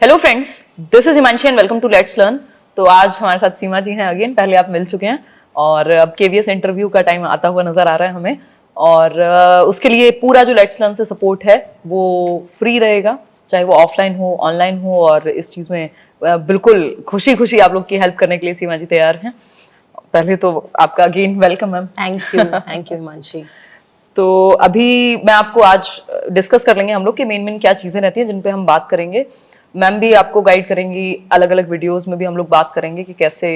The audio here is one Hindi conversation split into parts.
Hello friends, this is Himanshi and welcome to let's learn. तो आज हमारे साथ सीमा जी हैं अगेन। पहले आप मिल चुके हैं और अब केवीएस इंटरव्यू का टाइम आता हुआ नजर आ रहा है हमें, और उसके लिए पूरा जो लेट्स लर्न से सपोर्ट है वो फ्री रहेगा, चाहे वो ऑफलाइन हो ऑनलाइन हो। और इस चीज में बिल्कुल खुशी खुशी आप लोग की हेल्प करने के लिए सीमा जी तैयार हैं। पहले तो आपका again welcome ma'am. Thank you Himanshi. तो अभी मैं आपको आज डिस्कस कर लेंगे हम लोग कि मेन क्या चीजें रहती हैं जिन पे हम बात करेंगे। मैम भी आपको गाइड करेंगी, अलग अलग वीडियोस में भी हम लोग बात करेंगे कि कैसे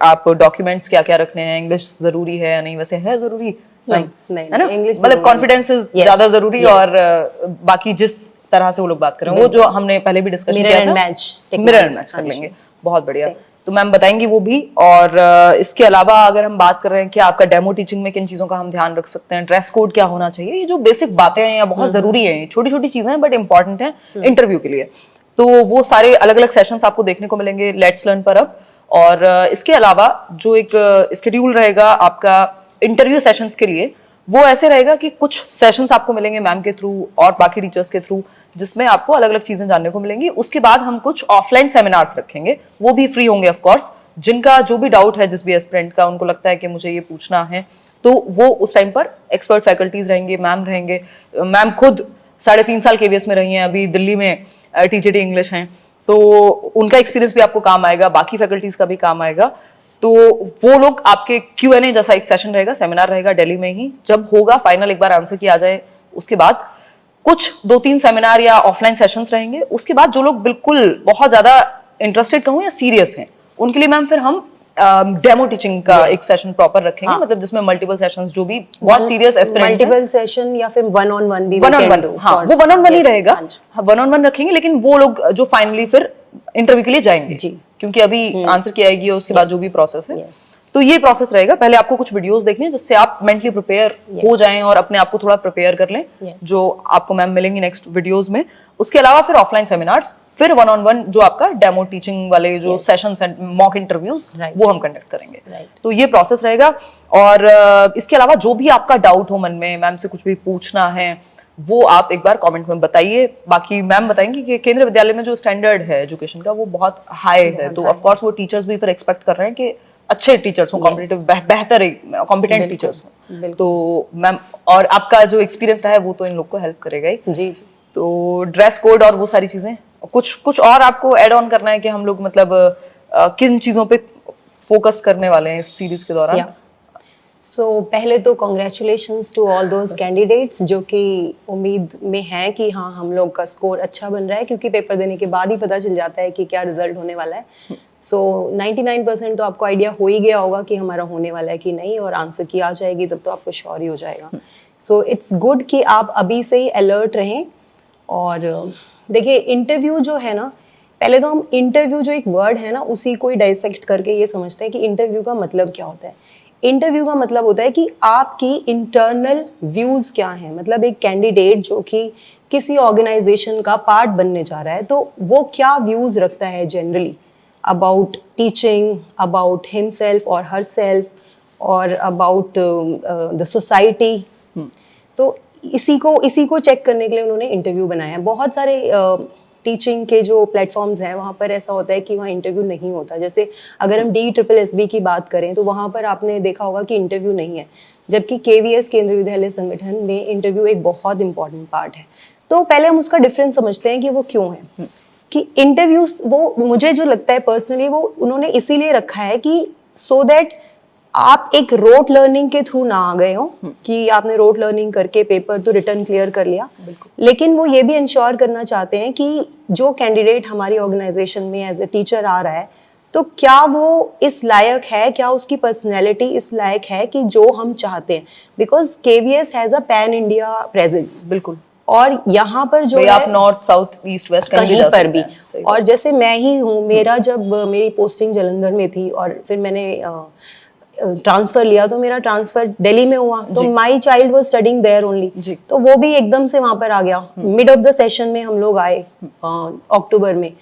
आप डॉक्यूमेंट्स क्या क्या रखने हैं, इंग्लिश जरूरी है या नहीं। वैसे है जरूरी नहीं है ना, इंग्लिश मतलब कॉन्फिडेंस ज्यादा जरूरी। और बाकी जिस तरह से वो लोग बात करें वो जो हमने पहले भी डिस्कशन किया था, मिरर एंड मैच कर लेंगे। बहुत बढ़िया। तो मैम बताएंगी वो भी। और इसके अलावा अगर हम बात कर रहे हैं कि आपका डेमो टीचिंग में किन चीजों का हम ध्यान रख सकते हैं, ड्रेस कोड क्या होना चाहिए, ये जो बेसिक बातें हैं या बहुत जरूरी है, छोटी छोटी चीजें हैं बट इंपॉर्टेंट है इंटरव्यू के लिए। तो वो सारे अलग अलग सेशंस आपको देखने को मिलेंगे लेट्स लर्न पर अब। और इसके अलावा जो एक स्केड्यूल रहेगा आपका इंटरव्यू सेशंस के लिए, वो ऐसे रहेगा कि कुछ सेशंस आपको मिलेंगे मैम के थ्रू और बाकी टीचर्स के थ्रू, जिसमें आपको अलग अलग चीजें जानने को मिलेंगी। उसके बाद हम कुछ ऑफलाइन सेमिनार्स रखेंगे, वो भी फ्री होंगे ऑफ कोर्स। जिनका जो भी डाउट है, जिस भी एस्पिरेंट का उनको लगता है कि मुझे ये पूछना है, तो वो उस टाइम पर एक्सपर्ट फैकल्टीज रहेंगे, मैम रहेंगे। मैम खुद 3.5 साल केवीएस में रही हैं, अभी दिल्ली में टीजीटी इंग्लिश हैं, तो उनका एक्सपीरियंस भी आपको काम आएगा, बाकी फैकल्टीज का भी काम आएगा। तो वो लोग आपके Q&A जैसा एक सेशन रहेगा, सेमिनार रहेगा दिल्ली में ही। जब होगा फाइनल एक बार आंसर किया जाए, उसके बाद कुछ 2-3 सेमिनार या ऑफलाइन सेशंस रहेंगे। उसके बाद जो लोग बिल्कुल बहुत ज्यादा इंटरेस्टेड कहूँ या सीरियस हैं, उनके लिए मैम फिर हम डेमो टीचिंग का एक सेशन प्रॉपर रखेंगे। मतलब जिसमें मल्टीपल सेशंस, जो भी बहुत सीरियस एस्पिरेंट्स हैं, मल्टीपल सेशन या फिर वन ऑन वन भी, वन ऑन वन। हाँ, वो वन ऑन वन ही रहेगा। वन ऑन वन रखेंगे, लेकिन वो लोग जो फाइनली फिर इंटरव्यू के लिए जाएंगे जी, क्योंकि अभी आंसर किया आएगी उसके बाद जो भी प्रोसेस है। तो ये प्रोसेस रहेगा। पहले आपको कुछ वीडियोस देखने हैं जिससे आप मेंटली प्रिपेयर हो जाएं और अपने आप को थोड़ा प्रिपेयर कर लें, जो आपको मैम मिलेंगी नेक्स्ट वीडियोस में। उसके अलावा फिर ऑफलाइन सेमिनार्स, फिर वन ऑन वन जो आपका डेमो टीचिंग वाले जो सेशंस एंड मॉक इंटरव्यूज, वो हम कंडक्ट करेंगे। तो ये प्रोसेस रहेगा। और इसके अलावा जो भी आपका डाउट हो मन में, मैम से कुछ भी पूछना है, वो आप एक बार कमेंट में बताइए। बाकी मैम बताएंगे कि केंद्रीय विद्यालय में जो स्टैंडर्ड है एजुकेशन का वो बहुत हाई है, तो ऑफ कोर्स वो टीचर्स भी फिर एक्सपेक्ट कर रहे हैं कि अच्छे टीचर्स हो, कॉम्पिटिटिव बेहतर कॉम्पिटेंट टीचर्स हो। तो मैम, और आपका जो एक्सपीरियंस रहा है वो तो इन लोग को हेल्प करेगा ही जी। तो ड्रेस कोड और वो सारी चीजें, कुछ और आपको ऐड ऑन करना है कि हम लोग मतलब किन चीजों पे फोकस करने वाले हैं इस सीरीज के दौरान? सो पहले तो congratulations to all those candidates जो कि उम्मीद में हैं कि हाँ हम लोग का स्कोर अच्छा बन रहा है, क्योंकि पेपर देने के बाद ही पता चल जाता है कि क्या रिजल्ट होने वाला है। सो 99% तो आपको आइडिया हो ही गया होगा कि हमारा होने वाला है कि नहीं, और आंसर की आ जाएगी तब तो आपको श्योर ही हो जाएगा। सो इट्स गुड कि आप अभी से ही अलर्ट रहें। और देखिए इंटरव्यू जो है ना, पहले तो हम इंटरव्यू जो एक वर्ड है ना उसी को ही डाइसेक्ट करके ये समझते हैं कि इंटरव्यू का मतलब क्या होता है। इंटरव्यू का मतलब होता है कि आपकी इंटरनल व्यूज क्या हैं, मतलब एक कैंडिडेट जो कि किसी ऑर्गेनाइजेशन का पार्ट बनने जा रहा है तो वो क्या व्यूज रखता है generally about teaching, about himself और हरसेल्फ, और अबाउट द सोसाइटी। तो इसी को चेक करने के लिए उन्होंने इंटरव्यू बनाया है। बहुत सारे टीचिंग के जो प्लेटफॉर्म्स हैं वहाँ पर ऐसा होता है कि वहाँ इंटरव्यू नहीं होता। जैसे अगर हम DSSB की बात करें तो वहाँ पर आपने देखा होगा कि इंटरव्यू नहीं है, जबकि KVS केंद्रीय विद्यालय संगठन में इंटरव्यू एक बहुत इंपॉर्टेंट पार्ट है। तो पहले हम उसका डिफरेंस समझते हैं कि वो क्यों है। कि इंटरव्यूज, वो मुझे जो लगता है पर्सनली, वो उन्होंने इसीलिए रखा है कि सो दैट आप एक रोट लर्निंग के थ्रू ना आ गए हो कि आपने रोट लर्निंग करके पेपर तो रिटर्न क्लियर कर लिया, लेकिन वो ये भी इंश्योर करना चाहते हैं कि जो कैंडिडेट हमारी ऑर्गेनाइजेशन में एज ए टीचर आ रहा है तो क्या वो इस लायक है, क्या उसकी पर्सनैलिटी इस लायक है कि जो हम चाहते हैं। Because KVS has a pan India presence. बिल्कुल। और यहाँ पर जो है आप नॉर्थ साउथ ईस्ट वेस्ट कहीं पर भी, और जैसे मैं ही हूँ, जब मेरी पोस्टिंग जालंधर में थी और फिर मैंने ट्रांसफर लिया तो मेरा ट्रांसफर दिल्ली में हुआ, तो my child was studying there only, तो वो भी एकदम से वहां पर आ गया। मिड ऑफ द सेशन में हम लोग आए अक्टूबर में,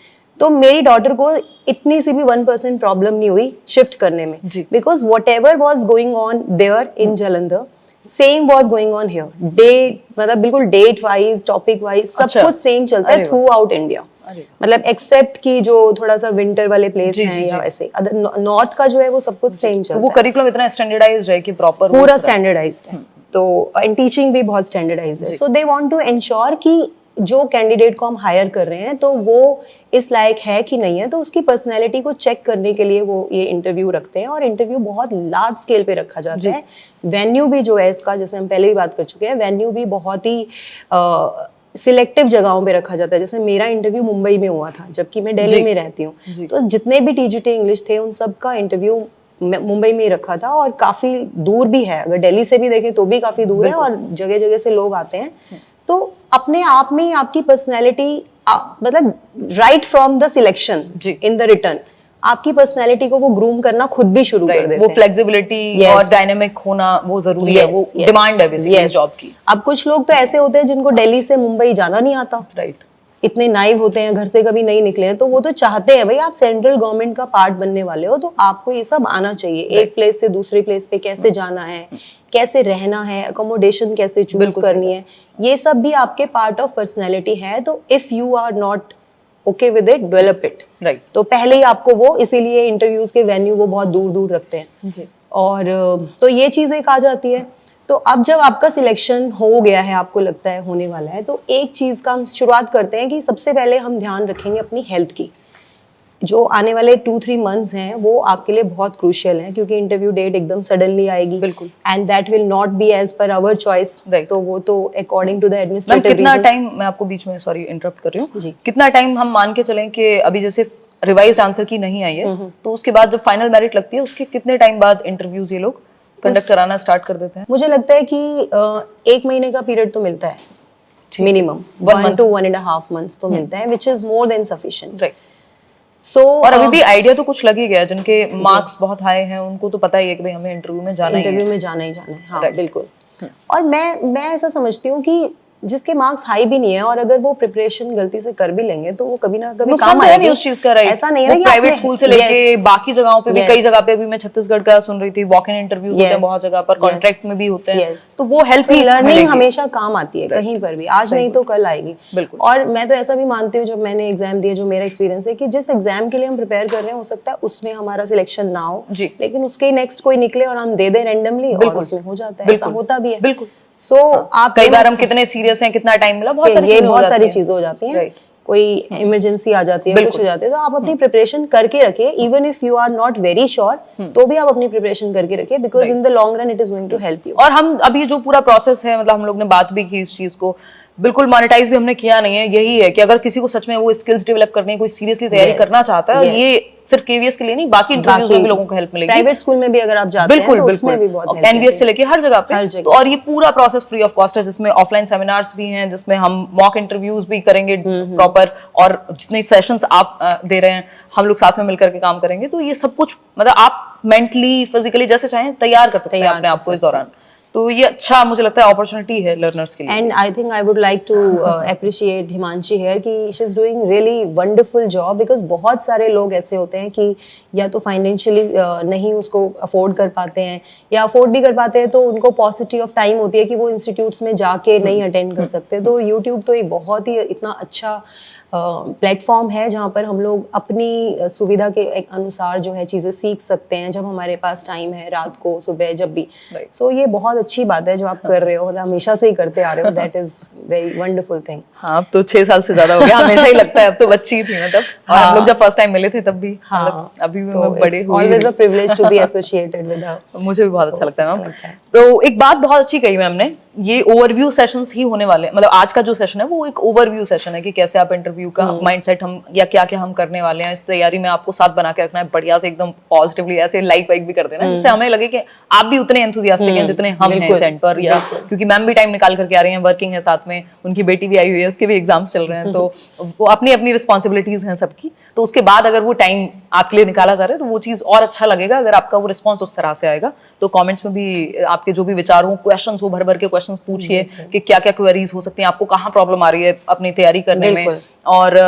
तो मेरी डॉटर को इतनी सी भी 1% प्रॉब्लम नहीं हुई शिफ्ट करने में, because whatever was going on there in Jalandhar same was going on here. That मतलब बिल्कुल डेट वाइज, टॉपिक वाइज सब कुछ सेम चलता है थ्रू आउट इंडिया। मतलब एक्सेप्ट कि जो थोड़ा सा विंटर वाले प्लेस हैं या ऐसे, नॉर्थ का जो है वो सब कुछ सेम चलता है। वो करिकुलम इतना स्टैंडर्डाइज्ड है कि प्रॉपर पूरा स्टैंडर्डाइज्ड है, तो एंड टीचिंग भी बहुत स्टैंडर्डाइज्ड है। सो दे वांट टू एंश्योर कि जो कैंडिडेट को हम हायर कर रहे हैं तो वो इस लायक है कि नहीं है, तो उसकी पर्सनैलिटी को चेक करने के लिए वो ये इंटरव्यू रखते हैं, और इंटरव्यू बहुत लार्ज स्केल पे रखा जाता है। वेन्यू भी जो है इसका, जैसे हम पहले भी बात कर चुके हैं, वेन्यू भी बहुत ही सिलेक्टिव जगहों पे रखा जाता है। जैसे मेरा इंटरव्यू मुंबई में हुआ था, जबकि मैं दिल्ली में रहती हूँ, तो जितने भी टीजीटी इंग्लिश थे उन सब का इंटरव्यू मुंबई में रखा था, और काफी दूर भी है, अगर दिल्ली से भी देखें तो भी काफी दूर है, और जगह जगह से लोग आते हैं। तो अपने आप में आपकी पर्सनैलिटी, मतलब right from the selection in the return, आपकी पर्सनैलिटी को वो ग्रूम करना खुद भी शुरू कर देते हैं। वो फ्लेक्सिबिलिटी और डायनेमिक होना वो जरूरी है, वो डिमांड है बेसिकली जॉब की। अब कुछ लोग तो ऐसे होते हैं जिनको दिल्ली से मुंबई जाना नहीं आता, राइट, इतने नाइव होते हैं, घर से कभी नहीं निकले हैं, तो वो तो चाहते हैं भाई आप सेंट्रल गवर्नमेंट का पार्ट बनने वाले हो, तो आपको ये सब आना चाहिए। एक प्लेस से दूसरी प्लेस पे कैसे जाना है, कैसे रहना है, अकोमोडेशन कैसे चूज करनी है, ये सब भी आपके पार्ट ऑफ पर्सनैलिटी है। तो if you are not okay with it, develop it, right. तो पहले ही आपको वो, इसीलिए इंटरव्यूज के वेन्यू वो बहुत दूर दूर रखते हैं, और तो ये चीज एक आ जाती है। तो अब जब आपका सिलेक्शन हो गया है, आपको लगता है होने वाला है, तो एक चीज का हम शुरुआत करते हैं कि सबसे पहले हम ध्यान रखेंगे अपनी हेल्थ की। जो आने वाले 2-3 मंथ्स हैं वो आपके लिए बहुत क्रूशियल हैं, क्योंकि इंटरव्यू डेट एकदम सडनली आएगी, बिल्कुल, and that will not be as per our choice, तो वो तो according to the administrative reasons. कितना टाइम, मैं आपको बीच में सॉरी इंटरप्ट कर रही हूँ जी, कितना टाइम हम मान के चलें कि अभी जैसे रिवाइज्ड आंसर की नहीं आई है, तो उसके बाद जब फाइनल मेरिट लगती है उसके कितने टाइम बाद इंटरव्यूज ये लोग कंडक्ट कराना स्टार्ट कर देते हैं? मुझे लगता है कि 1 महीने का पीरियड तो मिलता है मिनिमम, 1 to 1.5 months तो मिलता है, which is more than sufficient, right. So और अभी भी आइडिया तो कुछ लग ही गया, जिनके मार्क्स बहुत हाई हैं उनको तो पता ही है कि भाई हमें इंटरव्यू में जाना ही है। हाँ बिल्कुल। और मैं ऐसा समझती हूँ कि जिसके मार्क्स हाई भी नहीं है, और अगर वो प्रिपरेशन गलती से कर भी लेंगे तो वो कभी ना कभी काम आएगी। नहीं उस चीज का, राइट। ऐसा नहीं है कि प्राइवेट स्कूल से लेके बाकी जगहों पे भी, कई जगह पे भी मैं छत्तीसगढ़ का सुन रही थी, वॉक इन इंटरव्यूज होते हैं बहुत जगह पर, कॉन्ट्रैक्ट में भी होते हैं, तो वो हेल्प ही, लर्निंग हमेशा काम आती है कहीं पर भी, आज नहीं तो कल आएगी। बिल्कुल। और मैं तो ऐसा भी मानती हूँ, जब मैंने एग्जाम दिए, जो मेरा एक्सपीरियंस है कि जिस एग्जाम के लिए हम प्रिपेयर कर रहे हैं, हो सकता है उसमें हमारा सिलेक्शन ना हो, लेकिन उसके नेक्स्ट कोई निकले और हम दे दें रैंडमली, और उसमें हो जाता है, ऐसा होता भी है। बिल्कुल। आप कई बार हम कितने सीरियस हैं, कितना टाइम मिला, बहुत सारी चीजें हो जाती हैं, कोई इमरजेंसी आ जाती है, कुछ हो जाती है, तो आप अपनी प्रिपरेशन करके रखिए, even if you are not very sure, तो भी आप अपनी प्रिपरेशन करके रखिए, because in the long run it is going to help you. और हम अभी जो पूरा प्रोसेस है, मतलब हम लोग ने बात भी की इस चीज को, बिल्कुल मॉनेटाइज भी हमने किया नहीं है। यही है कि अगर किसी को सच में वो स्किल्स डेवलप करनी है, कोई सीरियसली तैयारी करना चाहता है, ये सिर्फ केवीएस के लिए नहीं, बाकी इंटरव्यूज में भी लोगों को हेल्प मिलेगी। प्राइवेट स्कूल में भी अगर आप जाते हैं तो उसमें भी बहुत हेल्प, एनवीएस से लेके हर जगह पे। तो और ये पूरा प्रोसेस फ्री ऑफ कॉस्ट है, जिसमें ऑफलाइन सेमिनार्स भी हैं, जिसमें हम मॉक इंटरव्यूज भी करेंगे प्रॉपर, और जितने सेशंस आप दे रहे हैं हम लोग साथ में मिलकर के काम करेंगे। तो ये सब कुछ मतलब आप मेंटली फिजिकली जैसे चाहें तैयार कर सकते हैं अपने आप को इस दौरान। तो ये अच्छा मुझे लगता है अपॉर्चुनिटी है लर्नर्स के लिए। And I think I would like to appreciate Himanshi here कि she is doing really wonderful job, because बहुत सारे लोग ऐसे होते हैं कि या तो फाइनेंशियली नहीं उसको अफोर्ड कर पाते हैं, या अफोर्ड भी कर पाते हैं तो उनको पॉसिटी ऑफ टाइम होती है कि वो इंस्टीट्यूट्स में जाके नहीं अटेंड कर सकते। तो यूट्यूब तो एक बहुत ही इतना अच्छा प्लेटफॉर्म है जहाँ पर हम लोग अपनी सुविधा के अनुसार जो है चीज़ें सीख सकते हैं, जब हमारे पास टाइम है, रात को, सुबह, जब भी। सो ये बहुत अच्छी बात है जो आप कर रहे हो, मतलब हमेशा से ही करते आ रहे हो, that is very wonderful thing. हाँ, अब तो 6 साल से ज्यादा हो गया, हमेशा ही लगता है, अब तो बच्ची थी मैं तब, और हम लोग जब फर्स्ट टाइम मिले थे तब भी, अभी भी मैं बड़े हुई। Always a privilege to be associated with her. मुझे भी बहुत अच्छा लगता है मैम। तो एक बात बहुत अच्छी कही मैम ने, ये ओवरव्यू सेशंस ही होने वाले हैं, मतलब आज का जो सेशन है वो एक ओवरव्यू सेशन है कि कैसे आप इंटरव्यू का माइंडसेट हम या क्या क्या हम करने वाले हैं, इस तैयारी में आपको साथ बना के रखना है, बढ़िया से एकदम पॉजिटिवली ऐसे लाइक वाइक भी कर देना, जिससे हमें लगे कि आप भी उतने एंथुसियास्टिक हैं जितने हम हैं सेंट पर, या क्योंकि मैम भी टाइम निकाल करके आ रही हैं, वर्किंग है, साथ में उनकी बेटी भी आई हुई है, उसके भी एग्जाम्स चल रहे हैं, तो वो अपनी अपनी रिस्पॉन्सिबिलिटीज हैं सबकी। तो उसके बाद अगर वो टाइम आपके लिए निकाला जा रहा है तो वो चीज और अच्छा लगेगा अगर आपका वो रिस्पॉन्स उस तरह से आएगा। तो कमेंट्स में भी आपके जो भी विचार हो, क्वेश्चंस हो, भर भर के क्वेश्चंस पूछिए कि क्या क्या क्वेरीज हो सकती हैं, आपको कहाँ प्रॉब्लम आ रही है अपनी तैयारी करने में, और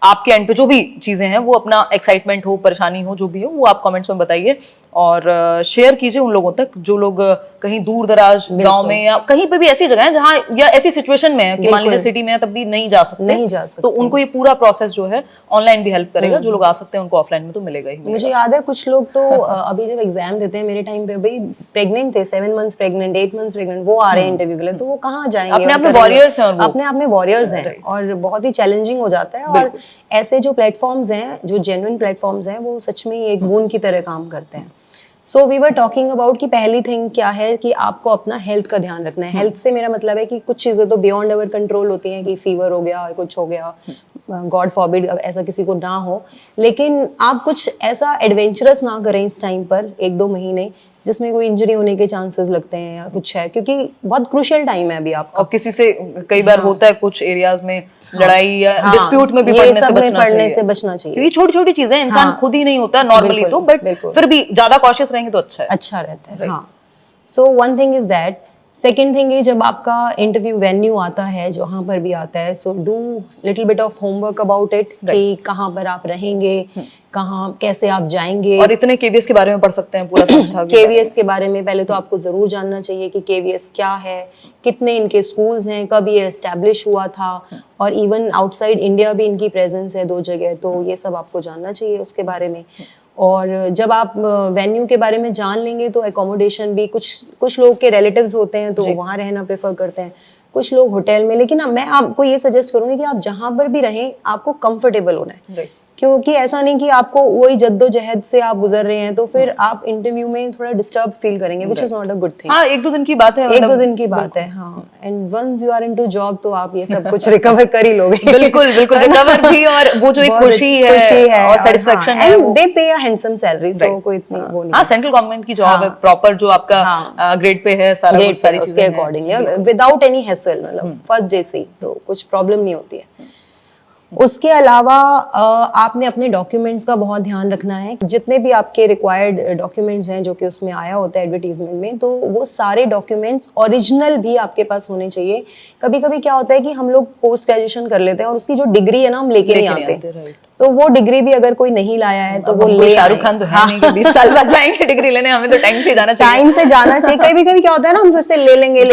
आपके एंड पे जो भी चीजें हैं वो अपना एक्साइटमेंट हो, परेशानी हो, जो भी हो वो आप कमेंट्स में बताइए और शेयर कीजिए उन लोगों तक जो लोग कहीं दूर दराज गांव में या कहीं पे भी ऐसी जगह है जहां या ऐसी सिचुएशन में है कि मान लीजिए सिटी में है तब भी नहीं जा सकते, तो उनको ये पूरा प्रोसेस जो है ऑनलाइन भी हेल्प करेगा। जो लोग आ सकते हैं उनको ऑफलाइन में तो मिलेगा ही। मुझे याद है कुछ लोग तो अभी जब एग्जाम देते हैं, मेरे टाइम पे भाई प्रेग्नेंट थे, 7 मंथ्स प्रेग्नेंट, 8 मंथ्स प्रेग्नेंट, वो आ रहे हैं इंटरव्यू के लिए, तो वो कहाँ जाएंगे? अपने आप में वॉरियर्स हैं, अपने आप में वॉरियर्स हैं और बहुत ही चैलेंजिंग हो जाता है। और ऐसे जो प्लेटफॉर्म्स हैं, जो जेन्युइन प्लेटफॉर्म्स हैं, वो सच में एक बूंद की तरह काम करते हैं। So we were talking about कि पहली थिंग क्या है कि आपको अपना हेल्थ का ध्यान रखना है। हेल्थ से मेरा मतलब है कि कुछ चीज़ें तो बियॉन्ड अवर कंट्रोल होती हैं, कि फीवर हो गया, कुछ हो गया, गॉड फॉरबिड ऐसा किसी को ना हो, लेकिन आप कुछ ऐसा एडवेंचरस ना करें इस टाइम पर 1-2 महीने जिसमें कोई इंजरी होने के चांसेस लगते हैं या कुछ है, क्योंकि बहुत क्रूशियल टाइम है अभी आपका। और किसी से कई बार होता है कुछ एरियाज में लड़ाई या डिस्प्यूट में भी पढ़ने से बचना चाहिए क्योंकि छोटी छोटी चीजें इंसान खुद ही नहीं होता नॉर्मली, तो बट फिर भी ज्यादा कॉशियस रहेंगे तो अच्छा रहता है। हाँ, so one thing is that. Second thing है, जब आपका इंटरव्यू वेन्यू आता है, जहाँ पर भी आता है, so do little bit of homework about it, कि कहाँ पर आप रहेंगे, कहाँ कैसे आप जाएंगे। और इतने केवीएस के बारे में पढ़ सकते हैं पूरा संस्था केवीएस के बारे में पहले तो आपको जरूर जानना चाहिए कि केवीएस क्या है, कितने इनके स्कूल्स हैं, कब ये एस्टैब्लिश हुआ था, और इवन आउटसाइड इंडिया भी इनकी प्रेजेंस है 2 जगह, तो ये सब आपको जानना चाहिए उसके बारे में। और जब आप वेन्यू के बारे में जान लेंगे तो एकोमोडेशन भी, कुछ लोग के रिलेटिव्स होते हैं तो वहाँ रहना प्रेफर करते हैं, कुछ लोग होटल में, लेकिन मैं आपको ये सजेस्ट करूंगी कि आप जहाँ पर भी रहें आपको कंफर्टेबल होना है, क्योंकि ऐसा नहीं कि आपको वही जद्दोजहद से आप गुजर रहे हैं तो फिर आप इंटरव्यू में थोड़ा डिस्टर्ब फील करेंगे, which is not a good thing. हाँ, 1-2 दिन की बात है, 1-2 दिन की बात है। हाँ, and once you are into job तो आप ये सब कुछ रिकवर कर ही लोगे। बिल्कुल बिल्कुल, रिकवर भी, और वो जो एक खुशी है और सेटिस्फेक्शन है, दे पे अ हैंडसम सैलरी, सो कोई इतनी वो नहीं। हाँ, सेंट्रल गवर्नमेंट की जॉब है, प्रॉपर जो आपका ग्रेड पे है, सारा कुछ, सारी चीजें उसके अकॉर्डिंगली, विदाउट एनी हैसल, मतलब फर्स्ट डे से तो कुछ प्रॉब्लम नहीं होती है। उसके अलावा आपने अपने डॉक्यूमेंट्स का बहुत ध्यान रखना है। जितने भी आपके रिक्वायर्ड डॉक्यूमेंट्स हैं जो कि उसमें आया होता है एडवर्टीजमेंट में, तो वो सारे डॉक्यूमेंट्स ओरिजिनल भी आपके पास होने चाहिए। कभी कभी क्या होता है कि हम लोग पोस्ट ग्रेजुएशन कर लेते हैं और उसकी जो डिग्री है ना, हम लेके नहीं आते, तो वो डिग्री भी अगर कोई नहीं लाया है तो वो ले, शाहरुख खान तो है नहीं कि 20 साल बाद जाएंगे डिग्री लेने, हमें तो टाइम से जाना चाहिए। टाइम से जाना चाहिए। कभी क्या होता है ना, हम सोचते ले लेंगे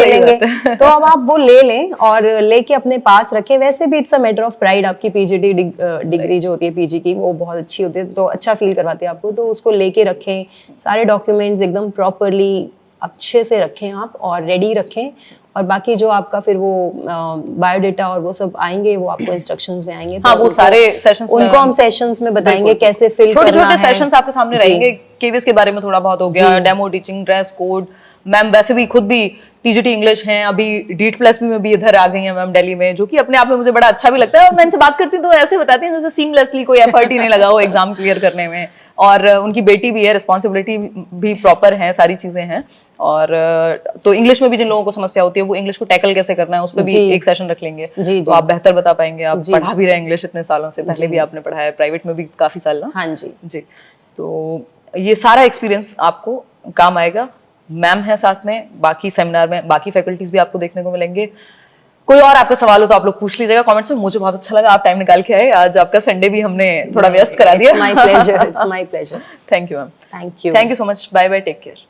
तो अब आप वो ले लें और लेके अपने पास रखें। वैसे भी it's a matter of pride, आपकी पीजीडी डिग्री जो होती है पीजी की, वो बहुत अच्छी होती है, तो अच्छा फील करवाती है आपको, तो उसको लेके रखें। सारे डॉक्यूमेंट्स एकदम प्रॉपरली अच्छे से रखें आप और रेडी रखें। और बाकी जो आपका फिर वो बायोडेटा और वो सब आएंगे, वो आपको इंस्ट्रक्शंस में आएंगे। हाँ, वो सारे सेशंस उनको हम सेशंस में बताएंगे कैसे फिल करना है। छोटे-छोटे सेशंस आपके सामने रहेंगे। केवीएस के बारे में थोड़ा बहुत हो गया, demo teaching, dress code. Ma'am वैसे भी खुद भी टीजीटी इंग्लिश हैं, अभी डीट प्लस में भी इधर आ गई हैं मैम दिल्ली में, जो कि अपने आप में मुझे बड़ा अच्छा भी लगता है। और मैं इनसे बात करती हूँ तो ऐसे बताती हैं जैसे सीमलेसली कोई एफर्ट ही नहीं लगा हो एग्जाम क्लियर करने में। और उनकी बेटी भी है, रिस्पॉन्सिबिलिटी भी प्रॉपर है, सारी चीजें हैं। और तो इंग्लिश में भी जिन लोगों को समस्या होती है वो इंग्लिश को टैकल कैसे करना है उस पर भी एक सेशन रख लेंगे, तो आप बेहतर बता पाएंगे। आप पढ़ा भी रहे इंग्लिश इतने सालों से, पहले भी आपने पढ़ाया है, प्राइवेट में भी काफी साल ना। हाँ जी जी, तो ये सारा एक्सपीरियंस आपको काम आएगा। मैम है साथ में, बाकी सेमिनार में बाकी फैकल्टीज भी आपको देखने को मिलेंगे। कोई और आपका सवाल हो तो आप लोग पूछ लीजिएगा कमेंट्स में। मुझे बहुत अच्छा लगा आप टाइम निकाल के आए। आज आपका संडे भी हमने थोड़ा व्यस्त करा दिया। It's my pleasure. It's my pleasure. Thank you ma'am. Thank you. Thank you so much. Bye bye, take care.